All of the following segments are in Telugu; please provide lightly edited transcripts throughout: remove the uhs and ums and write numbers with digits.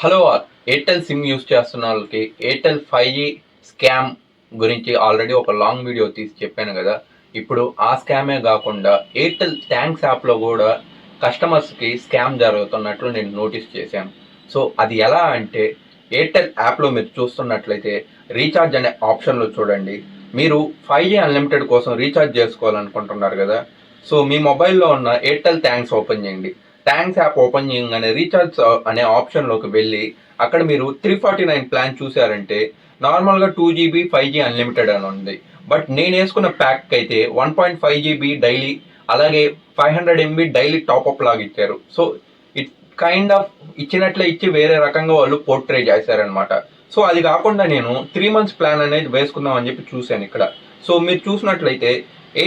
Hello all. Airtel SIM use చేస్తున్న వాళ్ళకి ఎయిర్టెల్ 5G స్కామ్ గురించి ఆల్రెడీ ఒక లాంగ్ వీడియో తీసి చెప్పాను కదా. ఇప్పుడు ఆ స్కామే కాకుండా ఎయిర్టెల్ థ్యాంక్స్ యాప్లో కూడా కస్టమర్స్కి స్కామ్ జరుగుతున్నట్లు నేను నోటీస్ చేశాను. సో అది ఎలా అంటే, ఎయిర్టెల్ యాప్లో మీరు చూస్తున్నట్లయితే రీఛార్జ్ అనే ఆప్షన్లో చూడండి. మీరు 5G అన్లిమిటెడ్ కోసం రీఛార్జ్ చేసుకోవాలనుకుంటున్నారు కదా. సో మీ మొబైల్లో ఉన్న ఎయిర్టెల్ థ్యాంక్స్ ఓపెన్ చేయండి. థ్యాంక్స్ యాప్ ఓపెన్ చేయగానే రీఛార్జ్ అనే ఆప్షన్లోకి వెళ్ళి అక్కడ మీరు 349 ప్లాన్ చూసారంటే నార్మల్గా 2GB 5G అన్లిమిటెడ్ అని ఉంది. బట్ నేను వేసుకున్న ప్యాక్ అయితే 1.5GB డైలీ, అలాగే 500 MB డైలీ టాప్అప్ లాగా ఇచ్చారు. సో ఇట్ కైండ్ ఆఫ్ ఇచ్చినట్లే ఇచ్చి వేరే రకంగా వాళ్ళు పోర్ట్రే చేశారనమాట. సో అది కాకుండా నేను 3 months ప్లాన్ అనేది వేసుకుందాం అని చెప్పి చూశాను ఇక్కడ. సో మీరు చూసినట్లయితే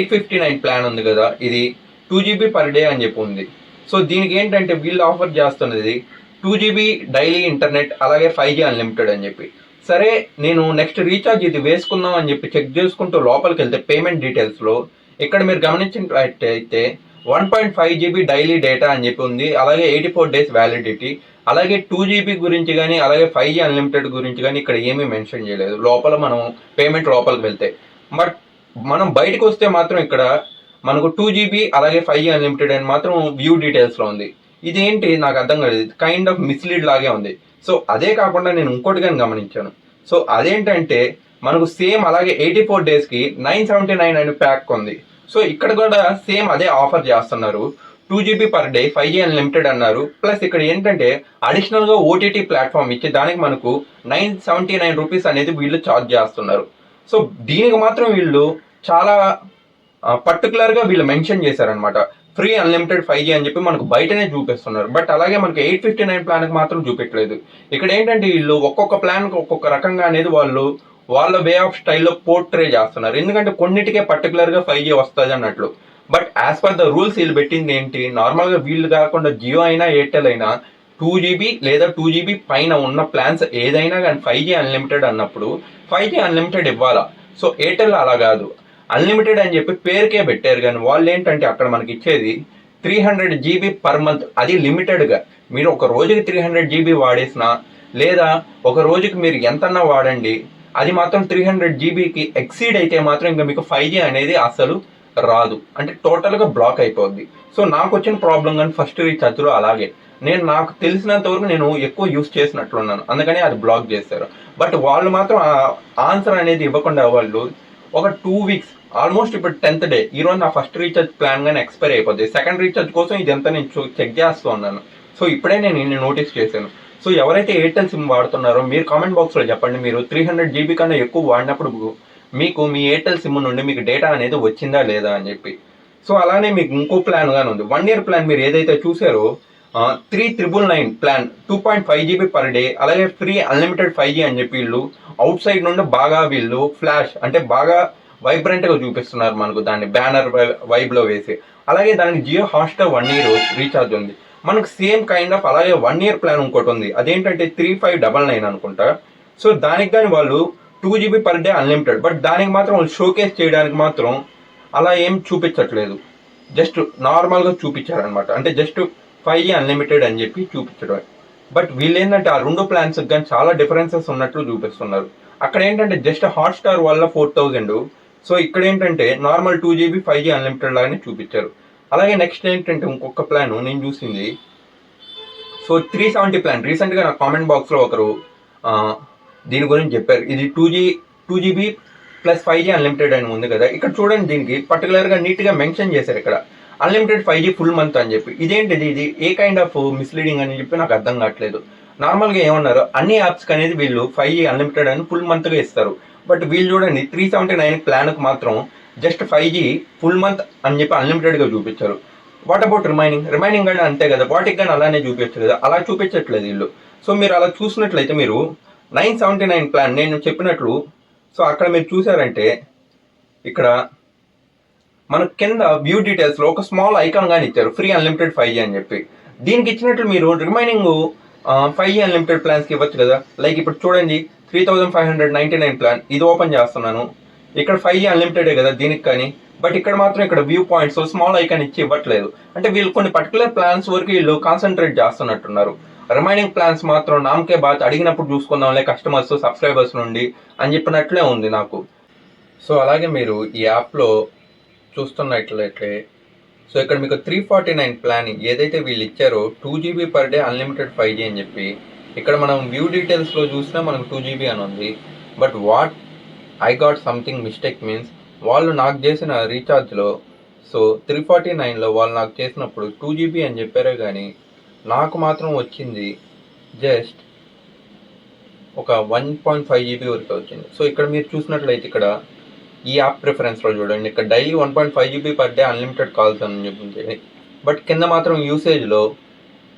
859 ప్లాన్ ఉంది కదా, ఇది 2GB పర్ డే అని చెప్పి ఉంది. సో దీనికి ఏంటంటే వీళ్ళు ఆఫర్ చేస్తున్నది 2GB డైలీ ఇంటర్నెట్, అలాగే 5G అన్లిమిటెడ్ అని చెప్పి. సరే, నేను నెక్స్ట్ రీఛార్జ్ ఇది వేసుకుందాం అని చెప్పి చెక్ చేసుకుంటూ లోపలికి వెళ్తే పేమెంట్ డీటెయిల్స్లో ఇక్కడ మీరు గమనించినట్లయితే 1.5GB డైలీ డేటా అని చెప్పి ఉంది, అలాగే 84 days వ్యాలిడిటీ, అలాగే 2GB గురించి కానీ అలాగే 5G అన్లిమిటెడ్ గురించి కానీ ఇక్కడ ఏమీ మెన్షన్ చేయలేదు లోపల మనం పేమెంట్ లోపలికి వెళ్తే. బట్ మనం బయటకు వస్తే మాత్రం ఇక్కడ మనకు 2GB అలాగే 5G అన్లిమిటెడ్ అని మాత్రం వ్యూ డీటెయిల్స్లో ఉంది. ఇదేంటి నాకు అర్థం కాలేదు, కైండ్ ఆఫ్ మిస్లీడ్ లాగే ఉంది. సో అదే కాకుండా నేను ఇంకోటి కానీ గమనించాను. సో అదేంటంటే మనకు సేమ్ అలాగే 84 daysకి 979 అనే ప్యాక్ ఉంది. సో ఇక్కడ కూడా సేమ్ అదే ఆఫర్ చేస్తున్నారు, 2GB per day 5G unlimited అన్నారు. ప్లస్ ఇక్కడ ఏంటంటే అడిషనల్గా ఓటీటీ ప్లాట్ఫామ్ ఇచ్చి దానికి మనకు 979 రూపీస్ అనేది వీళ్ళు ఛార్జ్ చేస్తున్నారు. సో దీనికి మాత్రం వీళ్ళు చాలా పర్టికులర్గా వీళ్ళు మెన్షన్ చేశారనమాట, ఫ్రీ అన్లిమిటెడ్ 5G అని చెప్పి మనకు బయటనే చూపిస్తున్నారు. బట్ అలాగే మనకు 859 ప్లాన్కి మాత్రం చూపించలేదు. ఇక్కడ ఏంటంటే వీళ్ళు ఒక్కొక్క ప్లాన్కి ఒక్కొక్క రకంగా అనేది వాళ్ళు వాళ్ళ వే ఆఫ్ స్టైల్లో పోర్ట్రే చేస్తున్నారు. ఎందుకంటే కొన్నిటికే పర్టికులర్గా 5G వస్తుంది అన్నట్లు. But as per the rules వీళ్ళు పెట్టింది ఏంటి, నార్మల్గా వీళ్ళు కాకుండా జియో అయినా ఎయిర్టెల్ అయినా 2GB లేదా 2GB పైన ఉన్న ప్లాన్స్ ఏదైనా కానీ 5G అన్లిమిటెడ్ అన్నప్పుడు 5G అన్లిమిటెడ్ ఇవ్వాలా. సో ఎయిర్టెల్ అలా కాదు, అన్లిమిటెడ్ అని చెప్పి పేరుకే పెట్టారు. కానీ వాళ్ళు ఏంటంటే అక్కడ మనకి ఇచ్చేది 300GB పర్ మంత్, అది లిమిటెడ్గా. మీరు ఒక రోజుకి 300GB వాడేసినా లేదా ఒక రోజుకి మీరు ఎంతన్నా వాడండి, అది మాత్రం 300GBకి ఎక్సీడ్ అయితే మాత్రం ఇంకా మీకు 5G అనేది అసలు రాదు, అంటే టోటల్గా బ్లాక్ అయిపోద్ది. సో నాకు వచ్చిన ప్రాబ్లం కానీ ఫస్ట్ రీఛార్జ్లో అలాగే నాకు తెలిసినంత వరకు నేను ఎక్కువ యూస్ చేసినట్లున్నాను, అందుకని అది బ్లాక్ చేశారు. బట్ వాళ్ళు మాత్రం ఆన్సర్ అనేది ఇవ్వకుండా వాళ్ళు ఒక 2 weeks, ఆల్మోస్ట్ ఇప్పుడు 10th day, ఈరోజు నా ఫస్ట్ రీఛార్జ్ ప్లాన్ కానీ ఎక్స్పైర్ అయిపోద్ది. సెకండ్ రీఛార్జ్ కోసం ఇదంతా నేను చెక్ చేస్తూ ఉన్నాను. సో ఇప్పుడే నేను నోటీస్ చేశాను. సో ఎవరైతే ఎయిర్టెల్ సిమ్ వాడుతున్నారో మీరు కామెంట్ బాక్స్లో చెప్పండి, మీరు 300GB కన్నా ఎక్కువ వాడినప్పుడు మీకు మీ ఎయిర్టెల్ సిమ్ నుండి మీకు డేటా అనేది వచ్చిందా లేదా అని చెప్పి. సో అలానే మీకు ఇంకో ప్లాన్ కానీ ఉంది, 1 year ప్లాన్. మీరు ఏదైతే చూసారో 3999 ప్లాన్ 2.5GB పర్ డే, అలాగే ఫ్రీ అన్లిమిటెడ్ 5G అని చెప్పి వీళ్ళు అవుట్ సైడ్ నుండి బాగా వీళ్ళు ఫ్లాష్ అంటే బాగా వైబ్రెంట్గా చూపిస్తున్నారు మనకు, దాన్ని బ్యానర్ వైబ్లో వేసి. అలాగే దానికి జియో హాట్స్టార్ 1 year రీఛార్జ్ ఉంది. మనకు సేమ్ కైండ్ ఆఫ్ అలాగే 1 year ప్లాన్ ఇంకోటి ఉంది, అదేంటంటే 3599 అనుకుంటా. సో దానికి కానీ వాళ్ళు 2GB per day unlimited, but దానికి మాత్రం వాళ్ళు షోకేస్ చేయడానికి మాత్రం అలా ఏం చూపించట్లేదు, జస్ట్ నార్మల్గా చూపించారనమాట. అంటే జస్ట్ 5G అన్లిమిటెడ్ అని చెప్పి చూపించడం. బట్ వీళ్ళు ఏంటంటే ఆ రెండు ప్లాన్స్కి కానీ చాలా డిఫరెన్సెస్ ఉన్నట్లు చూపిస్తున్నారు. అక్కడ ఏంటంటే జస్ట్ హాట్స్టార్ వల్ల 4000, సో ఇక్కడ ఏంటంటే నార్మల్ 2GB 5G అన్లిమిటెడ్ లాగానే చూపించారు. అలాగే నెక్స్ట్ ఏంటంటే ఇంకొక ప్లాన్ నేను చూసింది, సో 370 ప్లాన్. రీసెంట్గా నా కామెంట్ బాక్స్లో ఒకరు దీని గురించి చెప్పారు, ఇది 2GB ప్లస్ 5G అన్లిమిటెడ్ అని ఉంది కదా. ఇక్కడ చూడండి, దీనికి పర్టికులర్గా నీట్గా మెన్షన్ చేశారు ఇక్కడ అన్లిమిటెడ్ 5G ఫుల్ మంత్ అని చెప్పి. ఇదేంటిది, ఇది ఏ కైండ్ ఆఫ్ మిస్లీడింగ్ అని చెప్పి నాకు అర్థం కావట్లేదు. నార్మల్గా ఏమన్నారు, అన్ని యాప్స్కి అనేది వీళ్ళు 5G అన్లిమిటెడ్ అని ఫుల్ మంత్గా ఇస్తారు. బట్ వీళ్ళు చూడండి 379 ప్లాన్కి మాత్రం జస్ట్ 5G ఫుల్ మంత్ అని చెప్పి అన్లిమిటెడ్గా చూపించారు. వాట్ అబౌట్ రిమైనింగ్ కానీ అంతే కదా, వాటికి కానీ అలానే చూపించచ్చు కదా, అలా చూపించట్లేదు వీళ్ళు. సో మీరు అలా చూసినట్లయితే మీరు 979 ప్లాన్ నేను చెప్పినట్లు, సో అక్కడ మీరు చూసారంటే ఇక్కడ మనకు కింద వ్యూ డీటెయిల్స్లో ఒక స్మాల్ ఐకాన్ కానీ ఇచ్చారు, ఫ్రీ అన్లిమిటెడ్ 5G అని చెప్పి. దీనికి ఇచ్చినట్లు మీరు రిమైనింగ్ 5G అన్లిమిటెడ్ ప్లాన్స్కి ఇవ్వచ్చు కదా. లైక్ ఇప్పుడు చూడండి 3599 ప్లాన్, ఇది ఓపెన్ చేస్తున్నాను, ఇక్కడ 5G అన్లిమిటెడే కదా దీనికి కానీ. బట్ ఇక్కడ మాత్రం ఇక్కడ వ్యూ పాయింట్స్ స్మాల్ ఐకాన్ ఇచ్చి ఇవ్వట్లేదు. అంటే వీళ్ళు కొన్ని పర్టికులర్ ప్లాన్స్ వరకు వీళ్ళు కాన్సన్ట్రేట్ చేస్తున్నట్టున్నారు. రిమైనింగ్ ప్లాన్స్ మాత్రం నామకే బాత్ అడిగినప్పుడు చూసుకుందాంలే కస్టమర్స్ సబ్స్క్రైబర్స్ నుండి అని చెప్పినట్లే ఉంది నాకు. సో అలాగే మీరు ఈ యాప్లో చూస్తున్నట్లయితే సో ఇక్కడ మీకు 349 ప్లాన్ ఏదైతే వీళ్ళు ఇచ్చారో 2 GB per day unlimited 5G అని చెప్పి, ఇక్కడ మనం వ్యూ డీటెయిల్స్లో చూసినా మనకు 2 GB అని ఉంది. But what I got something mistake means వాళ్ళు నాకు చేసిన రీఛార్జ్లో సో 349లో వాళ్ళు నాకు చేసినప్పుడు 2 GB అని చెప్పారే కానీ నాకు మాత్రం వచ్చింది జస్ట్ ఒక 1.5 GB వరకు వచ్చింది. సో ఇక్కడ మీరు చూసినట్లయితే ఇక్కడ ఈ యాప్ ప్రిఫరెన్స్లో చూడండి, ఇక్కడ daily 1.5 GB per day unlimited calls అని చెప్పింది. బట్ కింద మాత్రం యూసేజ్లో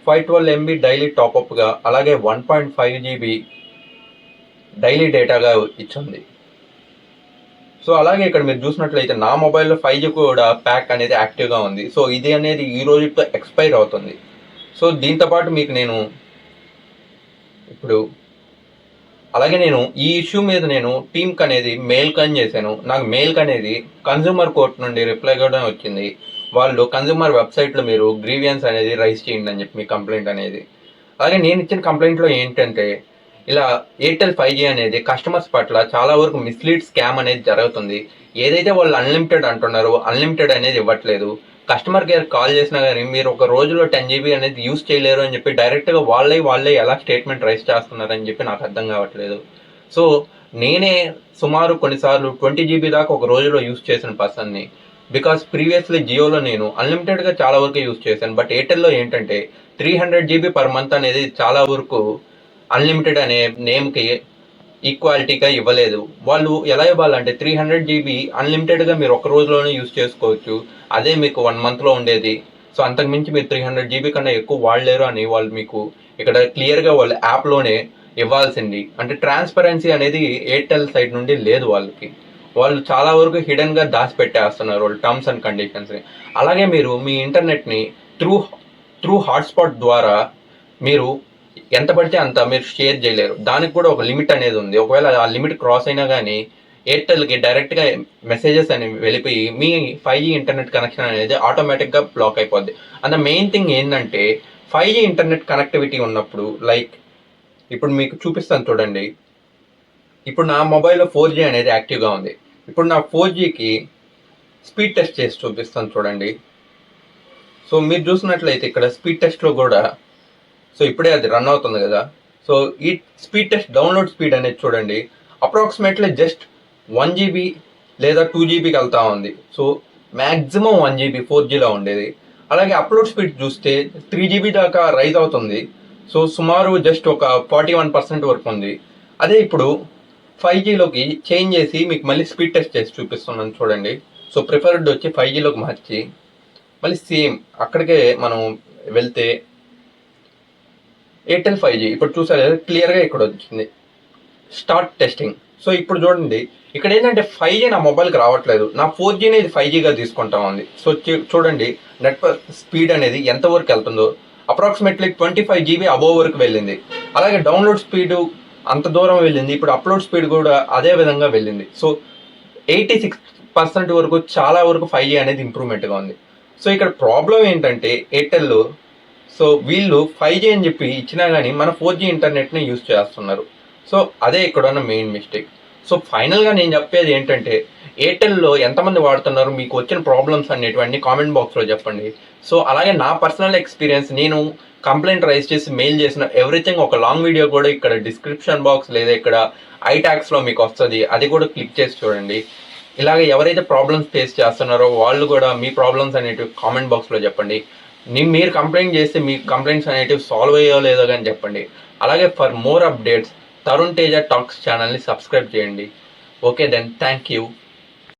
512 MB డైలీ టాప్అప్గా అలాగే 1.5 GB డైలీ డేటాగా ఇచ్చింది. సో అలాగే ఇక్కడ మీరు చూసినట్లయితే నా మొబైల్లో 5G కూడా ప్యాక్ అనేది యాక్టివ్గా ఉంది. సో ఇది అనేది ఈ రోజుతో ఎక్స్పైర్ అవుతుంది. సో దీంతోపాటు మీకు నేను ఇప్పుడు అలాగే నేను ఈ ఇష్యూ మీద నేను టీమ్కి అనేది మెయిల్ కన్ చేశాను. నాకు మెయిల్కి అనేది కన్జ్యూమర్ కోర్ట్ నుండి రిప్లై కూడా వచ్చింది. వాళ్ళు కన్జ్యూమర్ వెబ్సైట్లో మీరు గ్రీవియన్స్ అనేది రైజ్ చేయండి అని చెప్పి మీ కంప్లైంట్ అనేది. అలాగే నేను ఇచ్చిన కంప్లైంట్లో ఏంటంటే ఇలా ఎయిర్టెల్ 5G అనేది కస్టమర్స్ పట్ల చాలా వరకు మిస్లీడ్ స్కామ్ అనేది జరుగుతుంది. ఏదైతే వాళ్ళు అన్లిమిటెడ్ అంటున్నారో అన్లిమిటెడ్ అనేది ఇవ్వట్లేదు. కస్టమర్ కేర్ కాల్ చేసినా కానీ మీరు ఒక రోజులో 10 GB అనేది యూజ్ చేయలేరు అని చెప్పి డైరెక్ట్గా వాళ్ళే ఎలా స్టేట్మెంట్ రైజ్ చేస్తున్నారని చెప్పి నాకు అర్థం కావట్లేదు. సో నేనే సుమారు కొన్నిసార్లు 20 GB దాకా ఒక రోజులో యూజ్ చేసిన పర్సన్ని. బికాస్ ప్రీవియస్లీ జియోలో నేను అన్లిమిటెడ్గా చాలా వరకు యూజ్ చేశాను. బట్ ఎయిర్టెల్లో ఏంటంటే 300 GB per month అనేది చాలా వరకు అన్లిమిటెడ్ అనే నేమ్కి ఈక్వాలిటీగా ఇవ్వలేదు. వాళ్ళు ఎలా ఇవ్వాలంటే 300 GB అన్లిమిటెడ్గా మీరు ఒక రోజులోనే యూజ్ చేసుకోవచ్చు, అదే మీకు 1 monthలో ఉండేది. సో అంతకుమించి మీరు 300 GB కన్నా ఎక్కువ వాడలేరు అని వాళ్ళు మీకు ఇక్కడ క్లియర్గా వాళ్ళ యాప్లోనే ఇవ్వాల్సింది. అంటే ట్రాన్స్పరెన్సీ అనేది ఎయిర్టెల్ సైడ్ నుండి లేదు వాళ్ళకి. వాళ్ళు చాలా వరకు హిడెన్గా దాచిపెట్టేస్తున్నారు వాళ్ళు టర్మ్స్ అండ్ కండిషన్స్ని. అలాగే మీరు మీ ఇంటర్నెట్ని త్రూ హాట్స్పాట్ ద్వారా మీరు ఎంత పడితే అంత మీరు షేర్ చేయలేరు. దానికి కూడా ఒక లిమిట్ అనేది ఉంది. ఒకవేళ ఆ లిమిట్ క్రాస్ అయినా కానీ ఎయిర్టెల్కి డైరెక్ట్గా మెసేజెస్ అనేవి వెళ్ళిపోయి మీ 5G ఇంటర్నెట్ కనెక్షన్ అనేది ఆటోమేటిక్గా బ్లాక్ అయిపోద్ది. అండ్ మెయిన్ థింగ్ ఏంటంటే 5G ఇంటర్నెట్ కనెక్టివిటీ ఉన్నప్పుడు లైక్ ఇప్పుడు మీకు చూపిస్తాను చూడండి. ఇప్పుడు నా మొబైల్లో 4G అనేది యాక్టివ్గా ఉంది. ఇప్పుడు నా 4Gకి స్పీడ్ టెస్ట్ చేసి చూపిస్తాను చూడండి. సో మీరు చూసినట్లయితే ఇక్కడ స్పీడ్ టెస్ట్లో కూడా సో ఇప్పుడే అది రన్ అవుతుంది కదా. సో ఈ స్పీడ్ టెస్ట్ డౌన్లోడ్ స్పీడ్ అనేది చూడండి, అప్రాక్సిమేట్లీ జస్ట్ 1 GB లేదా 2 GBకి వెళ్తా ఉంది. సో మ్యాక్సిమం 1 GB 4Gలో ఉండేది. అలాగే అప్లోడ్ స్పీడ్ చూస్తే 3 GB దాకా రైజ్ అవుతుంది. సో సుమారు జస్ట్ ఒక 41% వరకు ఉంది. అదే ఇప్పుడు 5Gలోకి చేంజ్ చేసి మీకు మళ్ళీ స్పీడ్ టెస్ట్ చేసి చూపిస్తున్నాను చూడండి. సో ప్రిఫర్డ్ వచ్చి 5Gలోకి మార్చి మళ్ళీ సేమ్ అక్కడికే మనం వెళ్తే ఎయిర్టెల్ 5G ఇప్పుడు చూసారు క్లియర్గా ఇక్కడ వచ్చింది స్టార్ట్ టెస్టింగ్. సో ఇప్పుడు చూడండి ఇక్కడ ఏంటంటే 5G నా మొబైల్కి రావట్లేదు, నా 4Gని ఇది 5Gగా తీసుకుంటా ఉంది. సో చూడండి నెట్వర్క్ స్పీడ్ అనేది ఎంతవరకు వెళ్తుందో, అప్రాక్సిమేట్లీ 25 GB అబోవ్ వరకు వెళ్ళింది. అలాగే డౌన్లోడ్ స్పీడు అంత దూరం వెళ్ళింది. ఇప్పుడు అప్లోడ్ స్పీడ్ కూడా అదే విధంగా వెళ్ళింది. సో 86% వరకు చాలా వరకు 5G అనేది ఇంప్రూవ్మెంట్గా ఉంది. సో ఇక్కడ ప్రాబ్లం ఏంటంటే ఎయిర్టెల్లో సో వీళ్ళు 5G అని చెప్పి ఇచ్చినా కానీ మన 4G ఇంటర్నెట్ని యూజ్ చేస్తున్నారు. సో అదే ఇక్కడ ఉన్న మెయిన్ మిస్టేక్. సో ఫైనల్గా నేను చెప్పేది ఏంటంటే ఎయిర్టెల్లో ఎంతమంది వాడుతున్నారు, మీకు వచ్చిన ప్రాబ్లమ్స్ అనేటివన్నీ కామెంట్ బాక్స్లో చెప్పండి. సో అలాగే నా పర్సనల్ ఎక్స్పీరియన్స్, నేను కంప్లైంట్ రైజ్ చేసి మెయిల్ చేసిన ఎవ్రీథింగ్ ఒక లాంగ్ వీడియో కూడా ఇక్కడ డిస్క్రిప్షన్ బాక్స్ లేదా ఇక్కడ ఐటాక్స్లో మీకు వస్తుంది, అది కూడా క్లిక్ చేసి చూడండి. ఇలాగే ఎవరైతే ప్రాబ్లమ్స్ ఫేస్ చేస్తున్నారో వాళ్ళు కూడా మీ ప్రాబ్లమ్స్ అనేటివి కామెంట్ బాక్స్లో చెప్పండి. మీరు కంప్లైంట్ చేస్తే మీ కంప్లైంట్స్ అనేటివి సాల్వ్ అయ్యో లేదో కానీ చెప్పండి. అలాగే for more updates Tarun Teja talks ఛానల్ని సబ్స్క్రైబ్ చేయండి. Okay then, thank you.